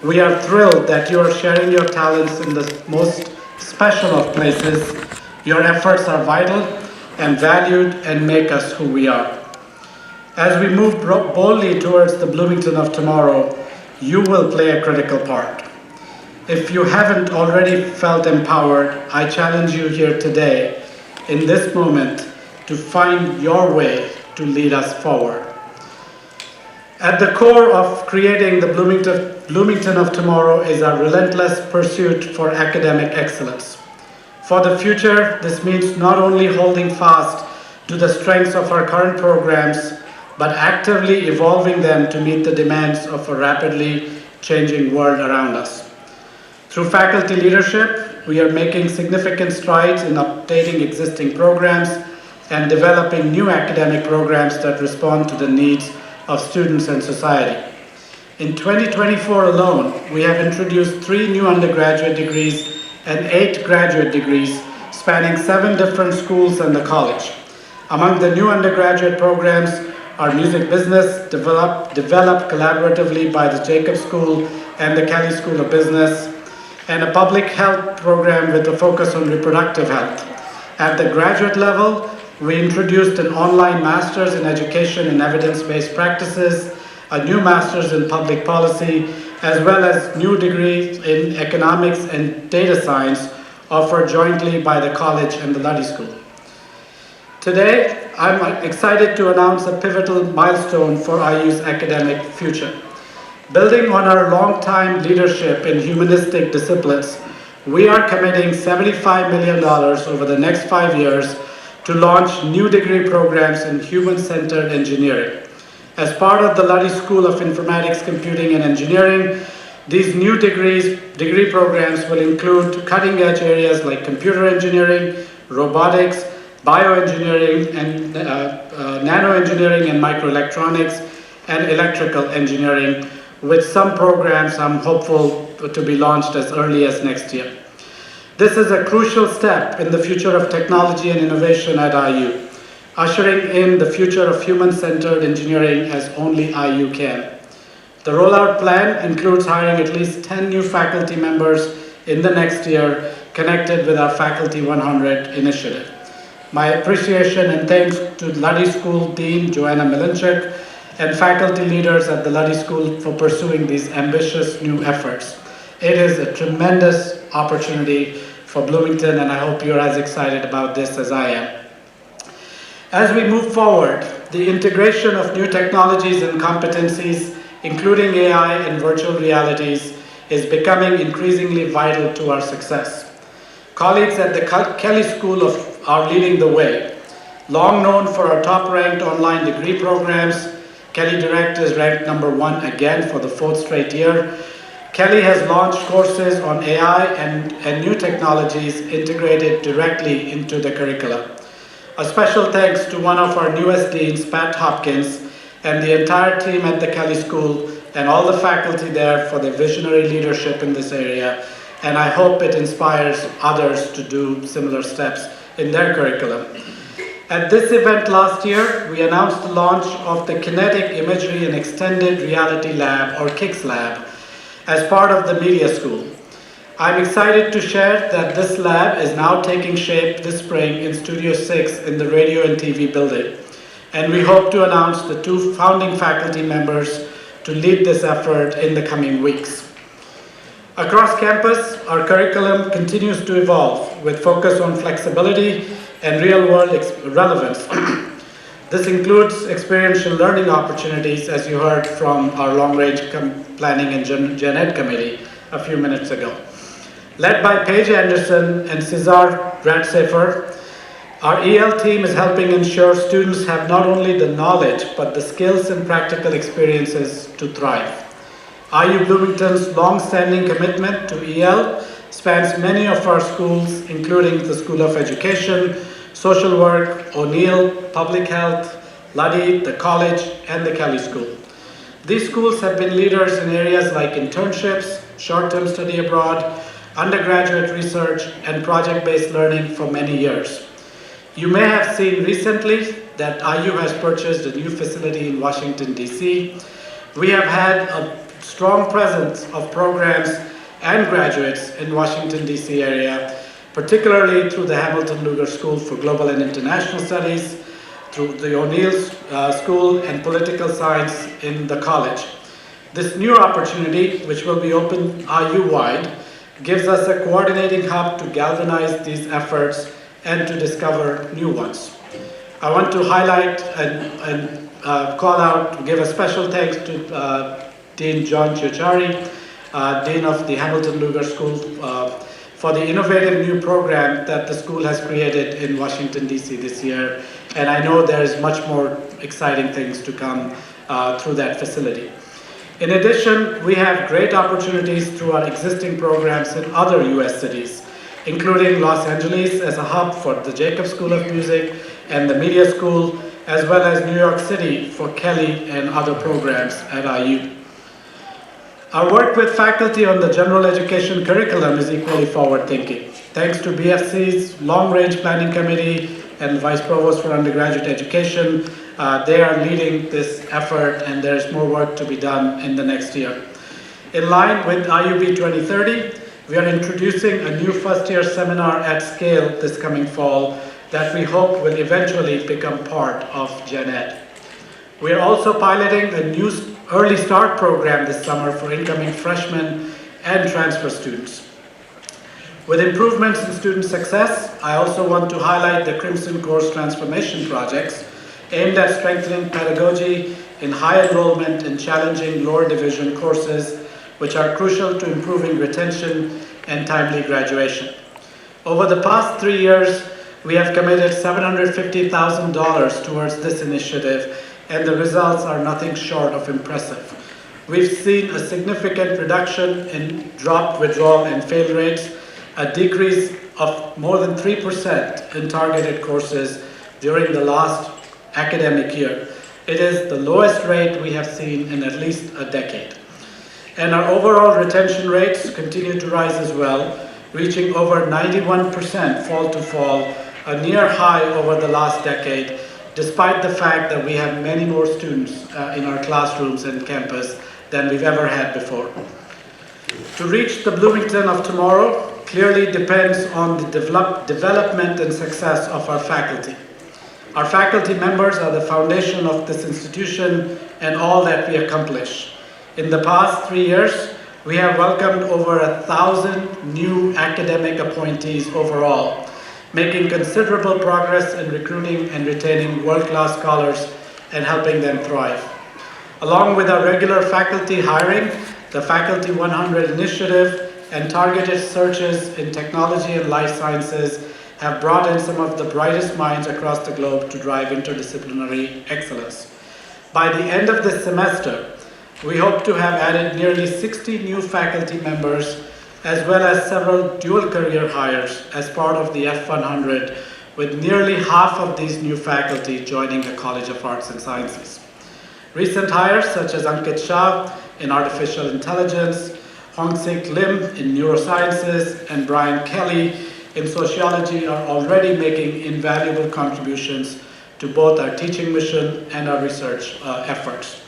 We are thrilled that you are sharing your talents in the most special of places. Your efforts are vital and valued and make us who we are. As we move boldly towards the Bloomington of tomorrow, you will play a critical part. If you haven't already felt empowered, I challenge you here today, in this moment, to find your way to lead us forward. At the core of creating the Bloomington of tomorrow is our relentless pursuit for academic excellence. For the future, this means not only holding fast to the strengths of our current programs, but actively evolving them to meet the demands of a rapidly changing world around us. Through faculty leadership, we are making significant strides in updating existing programs and developing new academic programs that respond to the needs of students and society. In 2024 alone, we have introduced 3 new undergraduate degrees and 8 graduate degrees spanning 7 different schools and the college. Among the new undergraduate programs are music business, developed collaboratively by the Jacobs School and the Kelly School of Business, and a public health program with a focus on reproductive health. At the graduate level, we introduced an online master's in education and evidence-based practices, a new master's in public policy, as well as new degrees in economics and data science offered jointly by the college and the Luddy School. Today, I'm excited to announce a pivotal milestone for IU's academic future. Building on our long-time leadership in humanistic disciplines, we are committing $75 million over the next 5 years to launch new degree programs in human-centered engineering. As part of the Luddy School of Informatics, Computing and Engineering, these new degree programs will include cutting-edge areas like computer engineering, robotics, bioengineering, and nanoengineering and microelectronics, and electrical engineering, with some programs I'm hopeful to be launched as early as next year. This is a crucial step in the future of technology and innovation at IU, ushering in the future of human-centered engineering as only IU can. The rollout plan includes hiring at least 10 new faculty members in the next year connected with our Faculty 100 initiative. My appreciation and thanks to Luddy School Dean Joanna Milinchuk and faculty leaders at the Luddy School for pursuing these ambitious new efforts. It is a tremendous opportunity for Bloomington, and I hope you're as excited about this as I am. As we move forward, the integration of new technologies and competencies, including AI and virtual realities, is becoming increasingly vital to our success. Colleagues at the Kelly School are leading the way. Long known for our top-ranked online degree programs, Kelly Direct is ranked #1 again for the 4th straight year. Kelly has launched courses on AI and new technologies integrated directly into the curricula. A special thanks to one of our newest deans, Pat Hopkins, and the entire team at the Kelly School and all the faculty there for their visionary leadership in this area, and I hope it inspires others to do similar steps in their curriculum. At this event last year, we announced the launch of the Kinetic Imagery and Extended Reality Lab, or KICS Lab, as part of the Media School. I'm excited to share that this lab is now taking shape this spring in Studio 6 in the Radio and TV building, and we hope to announce the 2 founding faculty members to lead this effort in the coming weeks. Across campus, our curriculum continues to evolve with focus on flexibility and real-world relevance. This includes experiential learning opportunities, as you heard from our long-range planning and Gen Ed committee a few minutes ago. Led by Paige Anderson and Cesar Radsefer, our EL team is helping ensure students have not only the knowledge, but the skills and practical experiences to thrive. IU Bloomington's long-standing commitment to EL spans many of our schools, including the School of Education, Social Work, O'Neill, Public Health, Luddy, the College, and the Kelly School. These schools have been leaders in areas like internships, short-term study abroad, undergraduate research, and project-based learning for many years. You may have seen recently that IU has purchased a new facility in Washington, D.C. We have had a strong presence of programs and graduates in Washington, D.C. area, particularly through the Hamilton Lugar School for Global and International Studies, through the O'Neill School and Political Science in the college. This new opportunity, which will be open IU-wide, gives us a coordinating hub to galvanize these efforts and to discover new ones. I want to highlight and call out, give a special thanks to Dean John Chiachari, Dean of the Hamilton Lugar School, for the innovative new program that the school has created in Washington, D.C. this year. And I know there is much more exciting things to come through that facility. In addition, we have great opportunities through our existing programs in other U.S. cities, including Los Angeles as a hub for the Jacobs School of Music and the Media School, as well as New York City for Kelly and other programs at IU. Our work with faculty on the general education curriculum is equally forward-thinking. Thanks to BFC's Long-Range Planning Committee and the Vice Provost for Undergraduate Education, they are leading this effort, and there's more work to be done in the next year. In line with IUB 2030, we are introducing a new first-year seminar at scale this coming fall that we hope will eventually become part of Gen Ed. We are also piloting a new early start program this summer for incoming freshmen and transfer students. With improvements in student success, I also want to highlight the Crimson Course transformation projects aimed at strengthening pedagogy in high enrollment and challenging lower division courses, which are crucial to improving retention and timely graduation. Over the past 3 years, we have committed $750,000 towards this initiative, and the results are nothing short of impressive. We've seen a significant reduction in drop, withdrawal, and fail rates, a decrease of more than 3% in targeted courses during the last academic year. It is the lowest rate we have seen in at least a decade. And our overall retention rates continue to rise as well, reaching over 91% fall to fall, a near high over the last decade, despite the fact that we have many more students in our classrooms and campus than we've ever had before. To reach the Bloomington of tomorrow clearly depends on the development and success of our faculty. Our faculty members are the foundation of this institution and all that we accomplish. In the past 3 years, we have welcomed over 1,000 new academic appointees overall, making considerable progress in recruiting and retaining world-class scholars and helping them thrive. Along with our regular faculty hiring, the Faculty 100 initiative and targeted searches in technology and life sciences have brought in some of the brightest minds across the globe to drive interdisciplinary excellence. By the end of this semester, we hope to have added nearly 60 new faculty members, as well as several dual career hires as part of the F100, with nearly half of these new faculty joining the College of Arts and Sciences. Recent hires such as Ankit Shah in Artificial Intelligence, Hong-Sik Lim in Neurosciences, and Brian Kelly in Sociology are already making invaluable contributions to both our teaching mission and our research efforts.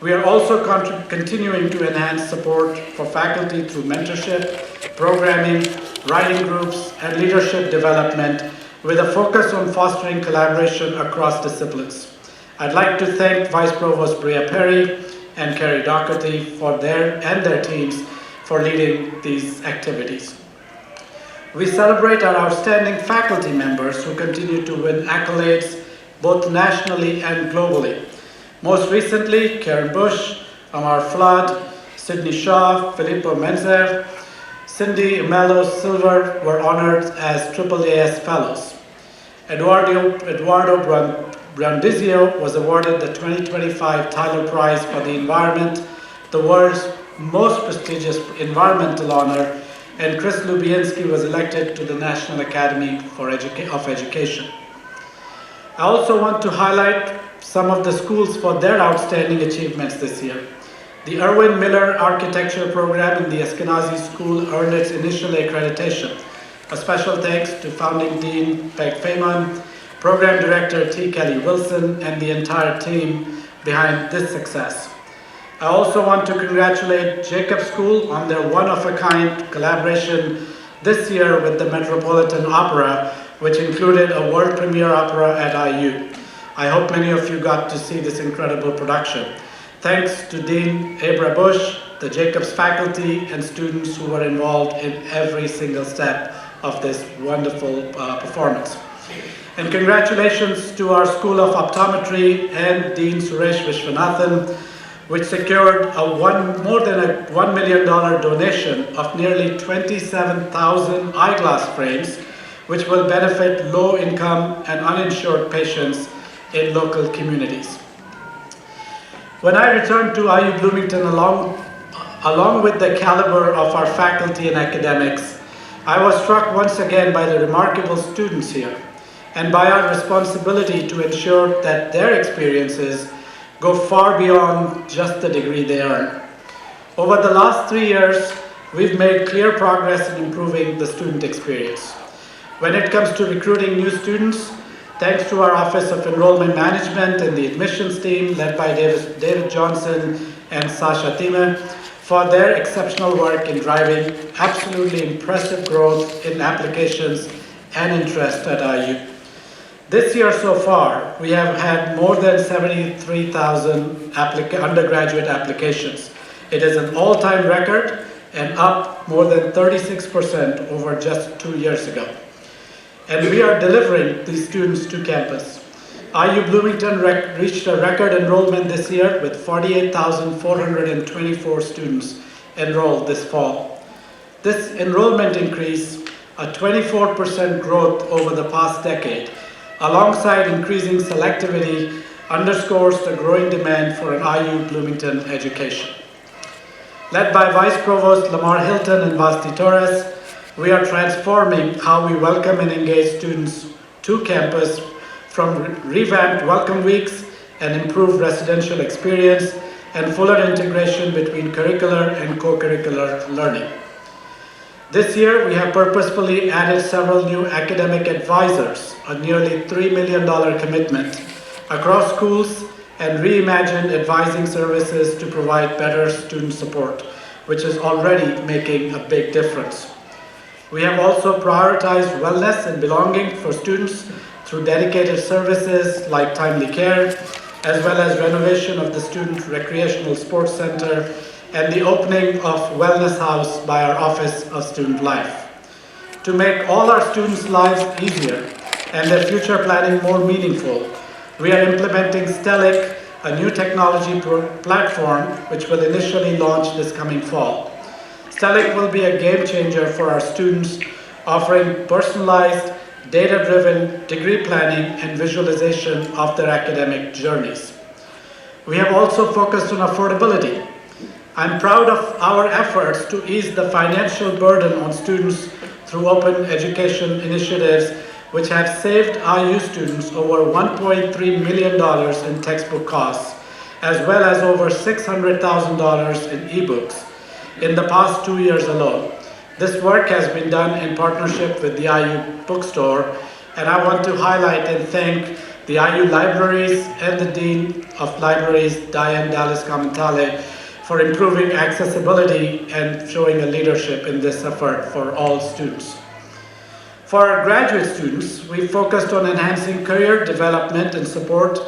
We are also continuing to enhance support for faculty through mentorship, programming, writing groups, and leadership development with a focus on fostering collaboration across disciplines. I'd like to thank Vice Provost Brea Perry and Carrie Doherty for their teams for leading these activities. We celebrate our outstanding faculty members who continue to win accolades both nationally and globally. Most recently, Karen Bush, Amar Flood, Sydney Shaw, Filippo Menzer, Cindy Mello Silver were honored as AAAS Fellows. Eduardo Brandizio was awarded the 2025 Tyler Prize for the Environment, the world's most prestigious environmental honor, and Chris Lubienski was elected to the National Academy of Education. I also want to highlight some of the schools for their outstanding achievements this year. The Erwin Miller Architecture Program in the Eskenazi School earned its initial accreditation. A special thanks to founding Dean Peg Feynman, Program Director T. Kelly Wilson, and the entire team behind this success. I also want to congratulate Jacob School on their one-of-a-kind collaboration this year with the Metropolitan Opera, which included a world premiere opera at IU. I hope many of you got to see this incredible production. Thanks to Dean Abra Bush, the Jacobs faculty, and students who were involved in every single step of this wonderful performance. And congratulations to our School of Optometry and Dean Suresh Vishwanathan, which secured more than a $1 million donation of nearly 27,000 eyeglass frames, which will benefit low-income and uninsured patients in local communities. When I returned to IU Bloomington along with the caliber of our faculty and academics, I was struck once again by the remarkable students here and by our responsibility to ensure that their experiences go far beyond just the degree they earn. Over the last 3 years, we've made clear progress in improving the student experience. When it comes to recruiting new students, thanks to our Office of Enrollment Management and the admissions team led by David Johnson and Sasha Thieme for their exceptional work in driving absolutely impressive growth in applications and interest at IU. This year so far, we have had more than 73,000 undergraduate applications. It is an all-time record and up more than 36% over just 2 years ago. And we are delivering these students to campus. IU Bloomington reached a record enrollment this year with 48,424 students enrolled this fall. This enrollment increase, a 24% growth over the past decade, alongside increasing selectivity, underscores the growing demand for an IU Bloomington education. Led by Vice Provost Lamar Hilton and Vasti Torres, we are transforming how we welcome and engage students to campus from revamped welcome weeks and improved residential experience and fuller integration between curricular and co-curricular learning. This year, we have purposefully added several new academic advisors, a nearly $3 million commitment across schools, and reimagined advising services to provide better student support, which is already making a big difference. We have also prioritized wellness and belonging for students through dedicated services like timely care, as well as renovation of the Student Recreational Sports Center and the opening of Wellness House by our Office of Student Life. To make all our students' lives easier and their future planning more meaningful, we are implementing Stellic, a new technology platform which will initially launch this coming fall. Stellic will be a game changer for our students, offering personalized, data-driven degree planning and visualization of their academic journeys. We have also focused on affordability. I'm proud of our efforts to ease the financial burden on students through open education initiatives, which have saved IU students over $1.3 million in textbook costs, as well as over $600,000 in ebooks in the past 2 years alone. This work has been done in partnership with the IU bookstore, and I want to highlight and thank the IU libraries and the Dean of Libraries, Diane Dallas Kamentale, for improving accessibility and showing a leadership in this effort for all students. For our graduate students, we focused on enhancing career development and support,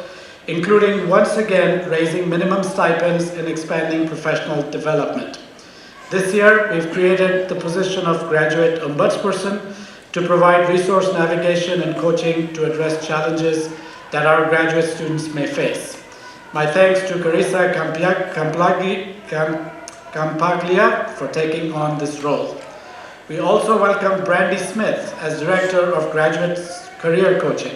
including once again raising minimum stipends and expanding professional development. This year, we've created the position of graduate ombudsperson to provide resource navigation and coaching to address challenges that our graduate students may face. My thanks to Carissa Campaglia for taking on this role. We also welcome Brandy Smith as Director of Graduate Career Coaching.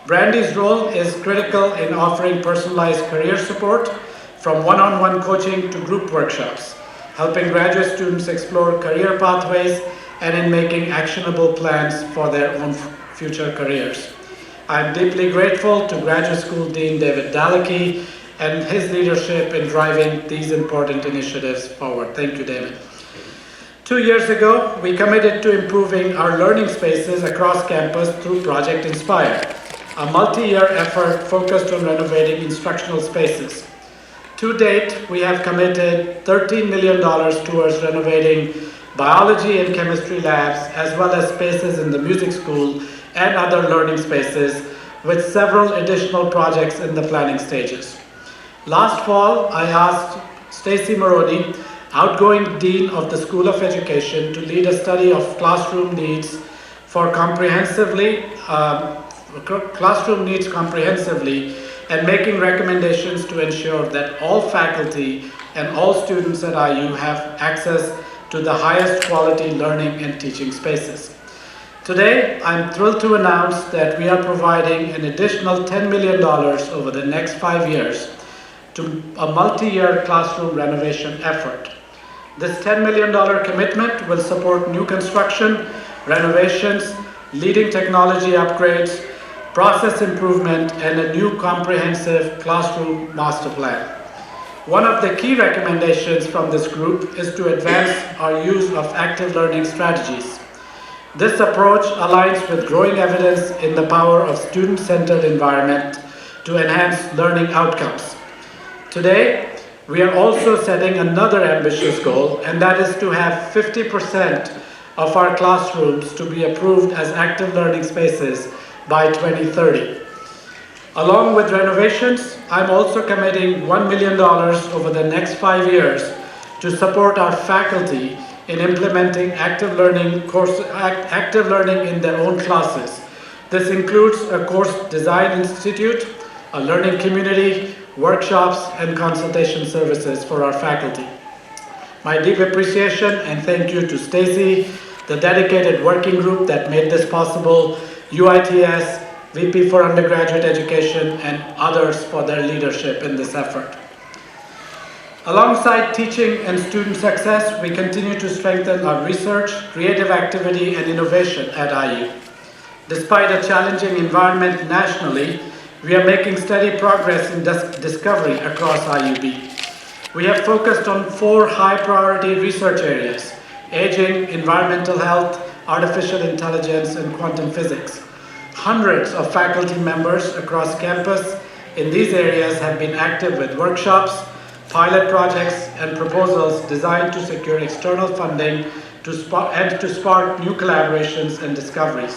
Brandy's role is critical in offering personalized career support, from one-on-one coaching to group workshops, helping graduate students explore career pathways and in making actionable plans for their own future careers. I'm deeply grateful to Graduate School Dean David Daleke and his leadership in driving these important initiatives forward. Thank you, David. 2 years ago, we committed to improving our learning spaces across campus through Project Inspire, a multi-year effort focused on renovating instructional spaces. To date, we have committed $13 million towards renovating biology and chemistry labs, as well as spaces in the music school and other learning spaces, with several additional projects in the planning stages. Last fall, I asked Stacy Maroney, outgoing Dean of the School of Education, to lead a study of classroom needs comprehensively and making recommendations to ensure that all faculty and all students at IU have access to the highest quality learning and teaching spaces. Today, I'm thrilled to announce that we are providing an additional $10 million over the next 5 years to a multi-year classroom renovation effort. This $10 million commitment will support new construction, renovations, leading technology upgrades, process improvement, and a new comprehensive classroom master plan. One of the key recommendations from this group is to advance our use of active learning strategies. This approach aligns with growing evidence in the power of student-centered environment to enhance learning outcomes. Today, we are also setting another ambitious goal, and that is to have 50% of our classrooms to be approved as active learning spaces by 2030. Along with renovations, I'm also committing $1 million over the next 5 years to support our faculty in implementing active learning in their own classes. This includes a course design institute, a learning community, workshops, and consultation services for our faculty. My deep appreciation and thank you to Stacy, the dedicated working group that made this possible, UITS, VP for Undergraduate Education, and others for their leadership in this effort. Alongside teaching and student success, we continue to strengthen our research, creative activity, and innovation at IU. Despite a challenging environment nationally, we are making steady progress in discovery across IUB. We have focused on 4 high-priority research areas: aging, environmental health, artificial intelligence, and quantum physics. Hundreds of faculty members across campus in these areas have been active with workshops, pilot projects, and proposals designed to secure external funding to spark new collaborations and discoveries.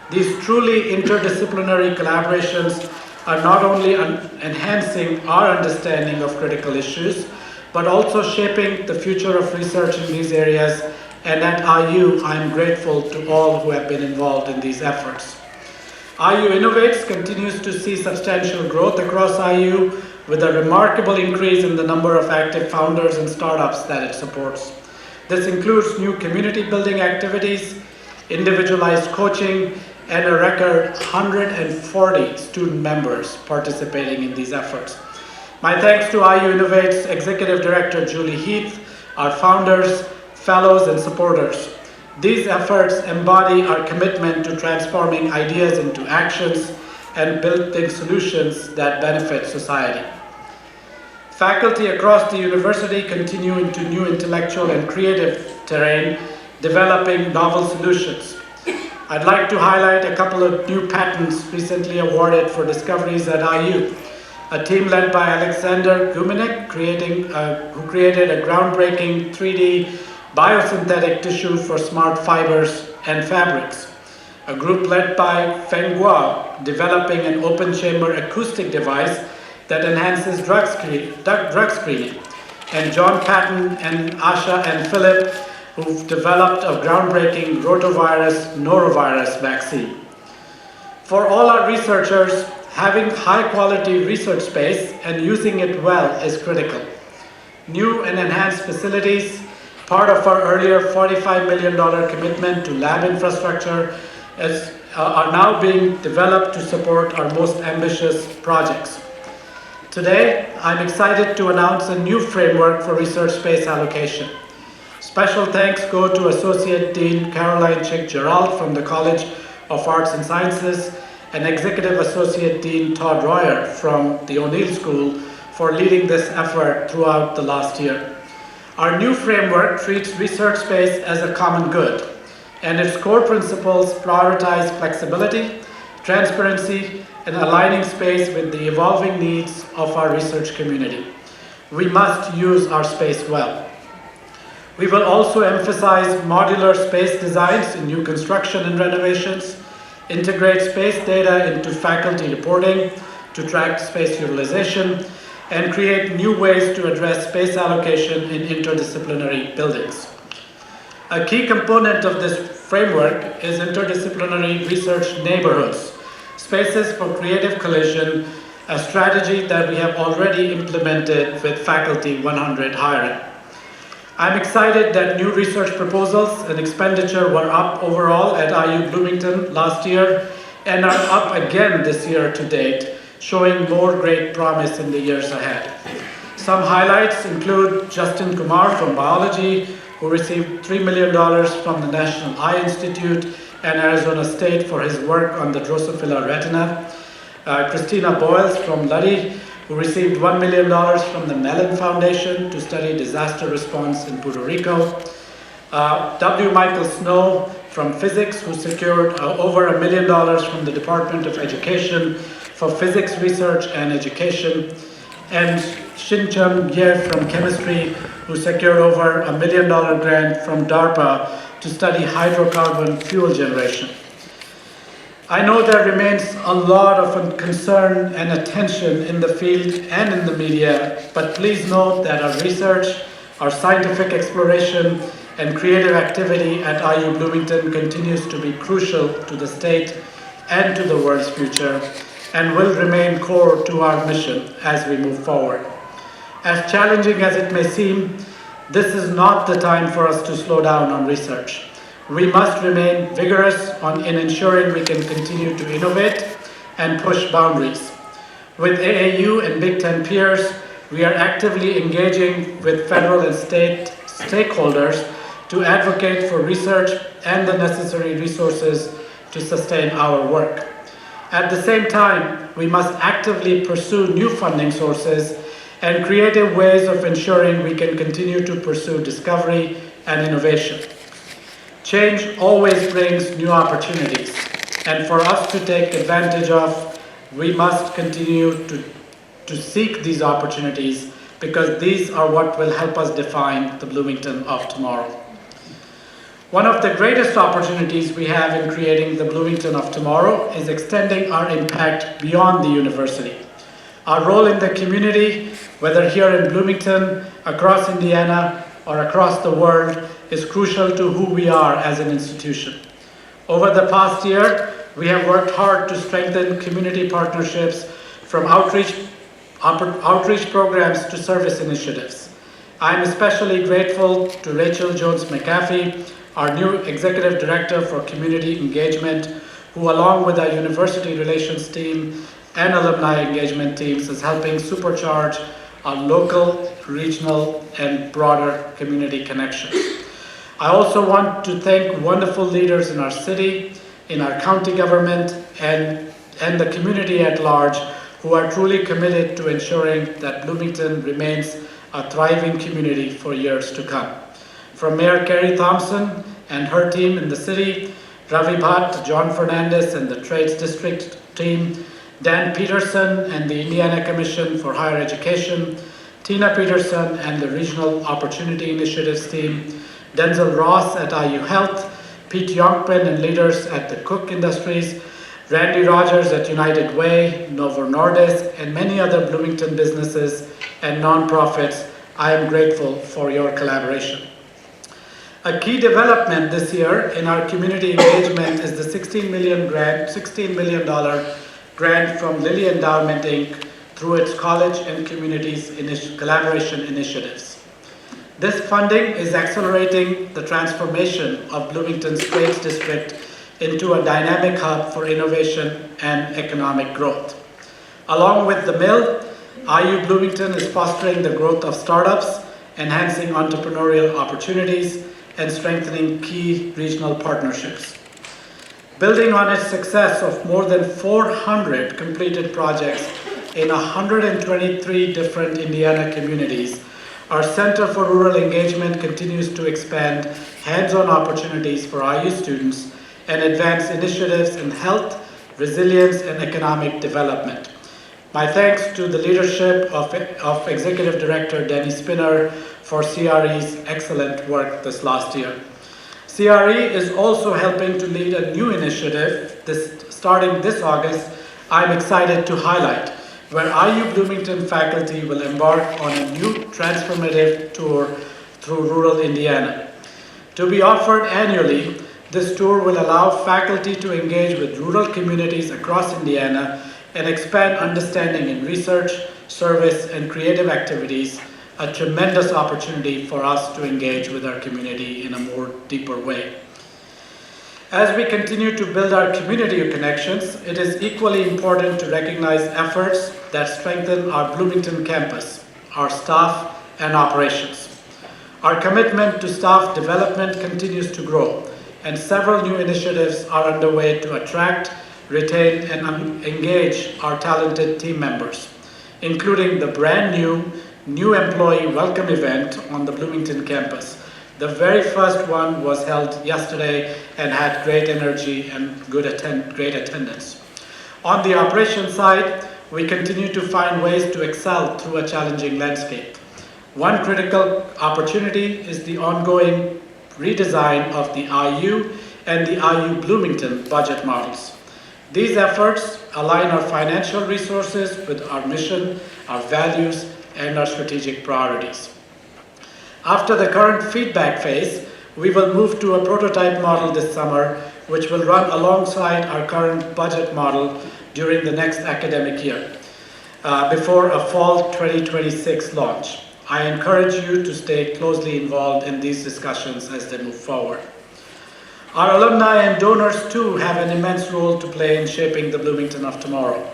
These truly interdisciplinary collaborations are not only enhancing our understanding of critical issues, but also shaping the future of research in these areas. And at IU, I am grateful to all who have been involved in these efforts. IU Innovates continues to see substantial growth across IU, with a remarkable increase in the number of active founders and startups that it supports. This includes new community building activities, individualized coaching, and a record 140 student members participating in these efforts. My thanks to IU Innovate's Executive Director Julie Heath, our founders, fellows, and supporters. These efforts embody our commitment to transforming ideas into actions and building solutions that benefit society. Faculty across the university continue into new intellectual and creative terrain, developing novel solutions. I'd like to highlight a couple of new patents recently awarded for discoveries at IU. A team led by Alexander Gumenik, who created a groundbreaking 3D biosynthetic tissue for smart fibers and fabrics. A group led by Feng Guo, developing an open-chamber acoustic device that enhances drug screening. And John Patton and Asha and Philip, who've developed a groundbreaking rotavirus norovirus vaccine. For all our researchers, having high-quality research space and using it well is critical. New and enhanced facilities, part of our earlier $45 million commitment to lab infrastructure, are now being developed to support our most ambitious projects. Today, I'm excited to announce a new framework for research space allocation. Special thanks go to Associate Dean Caroline Chick-Gerald from the College of Arts and Sciences and Executive Associate Dean Todd Royer from the O'Neill School for leading this effort throughout the last year. Our new framework treats research space as a common good, and its core principles prioritize flexibility, transparency, and aligning space with the evolving needs of our research community. We must use our space well. We will also emphasize modular space designs in new construction and renovations, integrate space data into faculty reporting to track space utilization, and create new ways to address space allocation in interdisciplinary buildings. A key component of this framework is interdisciplinary research neighborhoods, spaces for creative collision, a strategy that we have already implemented with Faculty 100 hiring. I'm excited that new research proposals and expenditure were up overall at IU Bloomington last year and are up again this year to date, showing more great promise in the years ahead. Some highlights include Justin Kumar from biology, who received $3 million from the National Eye Institute and Arizona State for his work on the Drosophila retina. Christina Boyles from Luddy, who received $1 million from the Mellon Foundation to study disaster response in Puerto Rico. W. Michael Snow from physics, who secured over $1 million from the Department of Education for physics research and education. And Shin-Chun Ye from chemistry, who secured over $1 million grant from DARPA to study hydrocarbon fuel generation. I know there remains a lot of concern and attention in the field and in the media, but please note that our research, our scientific exploration, and creative activity at IU Bloomington continues to be crucial to the state and to the world's future, and will remain core to our mission as we move forward. As challenging as it may seem, this is not the time for us to slow down on research. We must remain vigorous in ensuring we can continue to innovate and push boundaries. With AAU and Big Ten peers, we are actively engaging with federal and state stakeholders to advocate for research and the necessary resources to sustain our work. At the same time, we must actively pursue new funding sources and creative ways of ensuring we can continue to pursue discovery and innovation. Change always brings new opportunities, and for us to take advantage of, we must continue to seek these opportunities, because these are what will help us define the Bloomington of tomorrow. One of the greatest opportunities we have in creating the Bloomington of tomorrow is extending our impact beyond the university. Our role in the community, whether here in Bloomington, across Indiana, or across the world, is crucial to who we are as an institution. Over the past year, we have worked hard to strengthen community partnerships, from outreach programs to service initiatives. I am especially grateful to Rachel Jones-McAfee, our new Executive Director for Community Engagement, who along with our university relations team and alumni engagement teams is helping supercharge our local, regional, and broader community connections. I also want to thank wonderful leaders in our city, in our county government, and the community at large, who are truly committed to ensuring that Bloomington remains a thriving community for years to come. From Mayor Carrie Thompson and her team in the city, Ravi Bhatt, John Fernandez, and the Trades District team, Dan Peterson and the Indiana Commission for Higher Education, Tina Peterson and the Regional Opportunity Initiatives team, Denzel Ross at IU Health, Pete Youngpin and leaders at the Cook Industries, Randy Rogers at United Way, Novo Nordisk, and many other Bloomington businesses and nonprofits. I am grateful for your collaboration. A key development this year in our community engagement is the $16 million grant from Lilly Endowment, Inc. through its College and Communities Collaboration Initiatives. This funding is accelerating the transformation of Bloomington's Trades District into a dynamic hub for innovation and economic growth. Along with the mill, IU Bloomington is fostering the growth of startups, enhancing entrepreneurial opportunities, and strengthening key regional partnerships. Building on its success of more than 400 completed projects in 123 different Indiana communities, our Center for Rural Engagement continues to expand hands-on opportunities for IU students and advance initiatives in health, resilience, and economic development. My thanks to the leadership of Executive Director Danny Spinner for CRE's excellent work this last year. CRE is also helping to lead a new initiative starting this August. I'm excited to highlight, where IU Bloomington faculty will embark on a new transformative tour through rural Indiana. To be offered annually, this tour will allow faculty to engage with rural communities across Indiana and expand understanding in research, service, and creative activities, a tremendous opportunity for us to engage with our community in a more deeper way. As we continue to build our community connections, it is equally important to recognize efforts that strengthen our Bloomington campus, our staff, and operations. Our commitment to staff development continues to grow, and several new initiatives are underway to attract, retain, and engage our talented team members, including the brand new employee welcome event on the Bloomington campus. The very first one was held yesterday and had great energy and great attendance. On the operations side, we continue to find ways to excel through a challenging landscape. One critical opportunity is the ongoing redesign of the IU and the IU Bloomington budget models. These efforts align our financial resources with our mission, our values, and our strategic priorities. After the current feedback phase, we will move to a prototype model this summer, which will run alongside our current budget model during the next academic year, before a fall 2026 launch. I encourage you to stay closely involved in these discussions as they move forward. Our alumni and donors too have an immense role to play in shaping the Bloomington of tomorrow.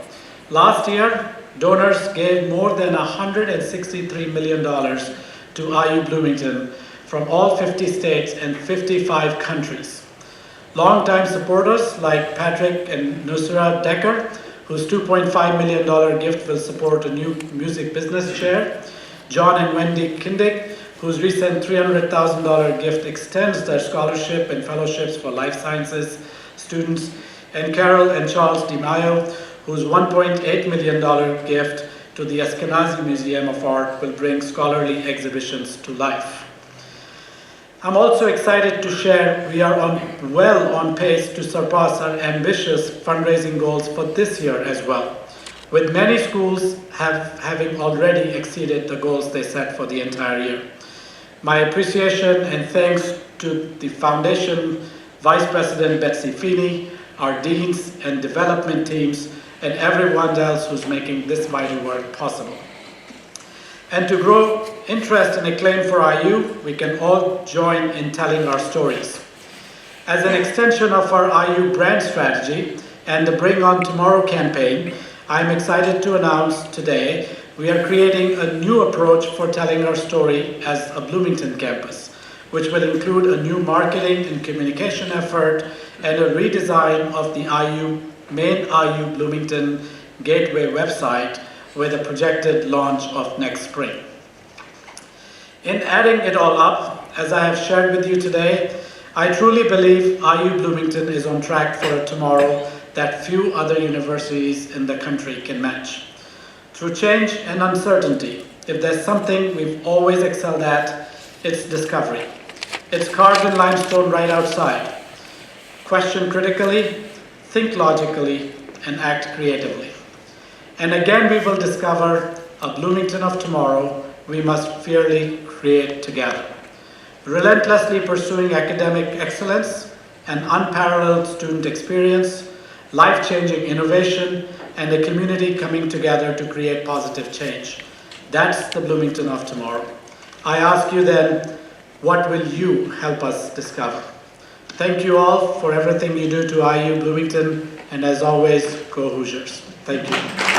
Last year, donors gave more than $163 million to IU Bloomington from all 50 states and 55 countries. Longtime supporters like Patrick and Nusra Decker, whose $2.5 million gift will support a new music business share, John and Wendy Kindick, whose recent $300,000 gift extends their scholarship and fellowships for life sciences students, and Carol and Charles DiMaio, whose $1.8 million gift to the Ashkenazi Museum of Art will bring scholarly exhibitions to life. I'm also excited to share we are well on pace to surpass our ambitious fundraising goals for this year as well, with many schools having already exceeded the goals they set for the entire year. My appreciation and thanks to the Foundation Vice President Betsy Feeney, our deans and development teams, and everyone else who's making this vital work possible. And to grow interest and acclaim for IU, we can all join in telling our stories. As an extension of our IU brand strategy and the Bring On Tomorrow campaign, I'm excited to announce today we are creating a new approach for telling our story as a Bloomington campus, which will include a new marketing and communication effort and a redesign of the main IU Bloomington Gateway website with a projected launch of next spring. In adding it all up, as I have shared with you today, I truly believe IU Bloomington is on track for a tomorrow that few other universities in the country can match. Through change and uncertainty, if there's something we've always excelled at, it's discovery. It's carved in limestone right outside. Question critically, think logically, and act creatively. And again, we will discover a Bloomington of tomorrow we must fearlessly create together. Relentlessly pursuing academic excellence, an unparalleled student experience, life-changing innovation, and a community coming together to create positive change. That's the Bloomington of tomorrow. I ask you then, what will you help us discover? Thank you all for everything you do to IU Bloomington, and as always, go Hoosiers. Thank you.